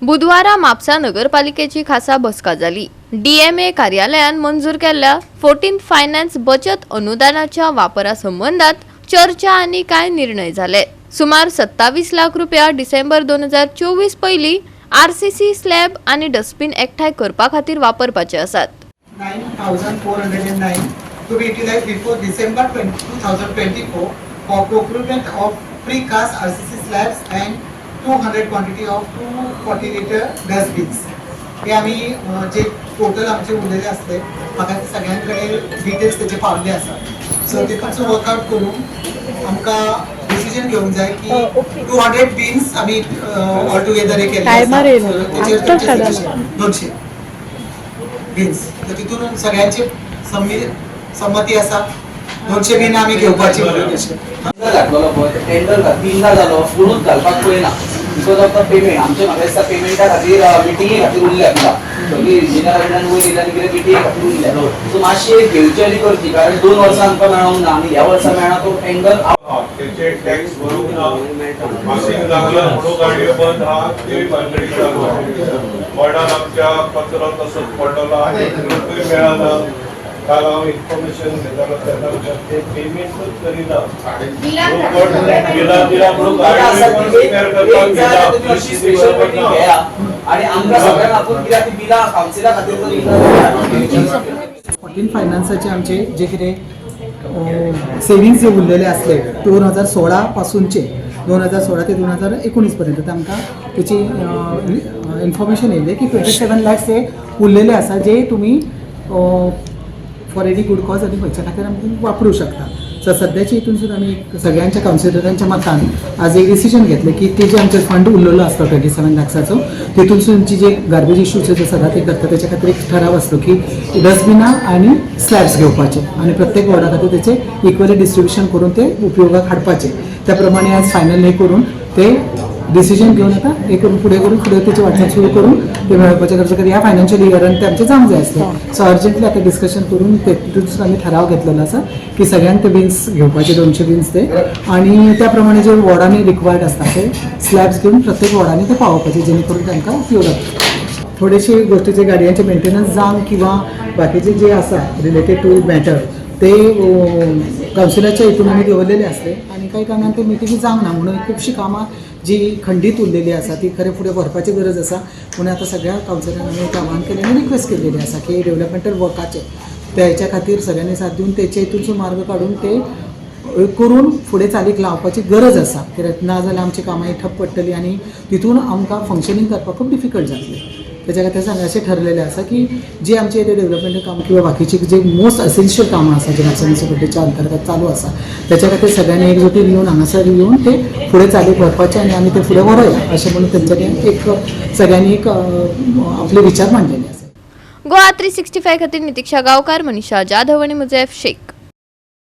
बुधवारा म्हापसा नगरपालिकेची खासा बसका जाली। डीएमए कार्यालयान मंजूर केल्ल्या 14th फायनान्स बचत अनुदानाच्या वापरा संबंधात चर्चा आणि काय निर्णय झाले। सुमार 27 लाख रुपया डिसेंबर 2024 पयली आरसीसी स्लॅब आणि डस्टबिन एकठांय करपा खातीर वापरपाचे आसात। 9,409 to be utilized before December 2024 for procurement of precast RCC slabs and 200 quantity of 240 liter dustbins. हे आम्ही जे टोटल आमचे उरलेले असते म्हाका सगळ्यांकडे डिटेल्स त्याचे पावले आसा। सो तितून वर्कआउट करून आमका डिसिजन घेवंक जाय की 200 बिन्स आम्ही ऑल टुगेदर हे केले आसा। 200 बिन्स तर तितून सगळ्यांची संमती आसा 200 बिन आम्ही घेवपाची टेंडर तीनदा जालो पुणूच घालपाक पळयना बिकॉज ऑफ द पेमेंट आमचे म्हाका पेमेंटा खातीर मिटिंगे खातीर उरले आमकां सगळी इंजिनियरांकडल्यान वयर येयला आनी कितें मिटिंगे खातीर उरले सो मातशी एक घेवची करची कारण 2 वर्सां आमकां मेळोंक ना आनी ह्या वर्सा मेळना तो टेंडर त्याचे टॅक्स भरूंक ना मासिक लागला म्हणून गाडयो बंद हा ते भानगडी चालू वॉर्डान आमच्या कचरो तसोच पडलेलो आनी मेळना काल हांव इन्फॉर्मेशन घेतालो तेन्ना ते पेमेंटूच करिना बिलां म्हणून आणि आमकां सगळ्यांक आपूण कित्याक ती बिलां कावन्सिला खातीर 14 फायनान्साचे आमचे जे कितें सेविंग्स जे उरलेले असले 2016 पासूनचे 2016 ते 2019 पर्यंत आमकां त्याची इन्फॉर्मेशन येयले की 27 lakhs हे उरलेले आसा जे तुम्ही फॉर एनी गुड कॉज आणि खंयच्या खातीर आमी वापरूं शकता। सो सद्याच्या हितून सुद्दां आमी सगळ्यांच्या कावन्सिलरांच्या मतान आज एक डिसिजन घेतले की ते जे आमचे फंड उरलेलो आसता 27 lakhsचो तितून तुमची जे गार्बेज इश्यूज जे आसा ते करता त्याच्या खातीर एक ठराव आसलो की डस्टबिनां आणि स्लॅब्स घेवपाचे आणि प्रत्येक वॉर्डा खातीर त्याचे इक्वली डिस्ट्रिब्युशन करून ते उपयोगाक हाडपाचे। त्या प्रमाणे आज फायनल हे करून ते डिसिजन घेऊन आता हे करून पुढे त्याची वाटचाल सुरू करून ते मेळपाचे गरजे ह्या फायनान्शियल इयरान ते आमचे जावंक जाय आसले। सो अर्जंटली आता डिस्कशन करून तितून आमी ठराव घेतलेलो आसा की सगळ्यांक ते बिन्स घेवपाचे 200 बिन्स ते आणि त्या प्रमाणे जे वॉर्डांनी रिक्वायर्ड आसता ते स्लॅब्स घेऊन प्रत्येक वॉर्डांनी ते पावोवपाचे जेणे करून तांकां उपयोग जाता। थोडेशे गोष्टीचे गाडयांचे मेंटेनन्स जावं किंवा बाकीचे जे आसा रिलेटेड टू मॅटर ते कावन्सिलाच्या हितून आमी दवरलेले आसले आणि काही कारणान ते मिटिंगी जावंक ना म्हणून खुबशीं कामां जी खंडीत उरलेली आसा ती खरें फुडें व्हरपाची गरज आसा म्हणून आता सगळ्या कावन्सिलरांनी आमी एक आव्हान केलें आनी रिक्वेस्ट केलेली आसा की डेव्हलपमेंटल वर्काचे त्या हेच्या खातीर सगळ्यांनी साथ दिवन तेचे हितूनसून मार्ग काडून ते करून फुडें चालीक लावपाची गरज आसा कित्याक ना जाल्यार आमची कामां ठप्प पडटली आनी तितून आमकां फंक्शनींग करपाक खूब डिफिकल्ट जातलें। त्याच्या खातीर अशें ठरलेलें आसा की जे आमचे डेव्हलपमेंटल काम किंवा बाकीची जे मोस्ट एसेन्शियल कामां आसा जे म्हापसा म्युनिसिपालिटीच्या अंतर्गत चालू आसा त्याच्या खातीर सगळ्यांनी एकजुटीन येवन हांगासर येवन ते फुडें चालीक व्हरपाचें आनी आमी ते फुडें व्हरोया अशें म्हणून तेंच्यांनी एक सगळ्यांनी एक आपले विचार मांडलेले आसा। गोवा 365 खातीर नितीक्षा गांवकार, मनीषा जाधव आणि मुजेफ शेख।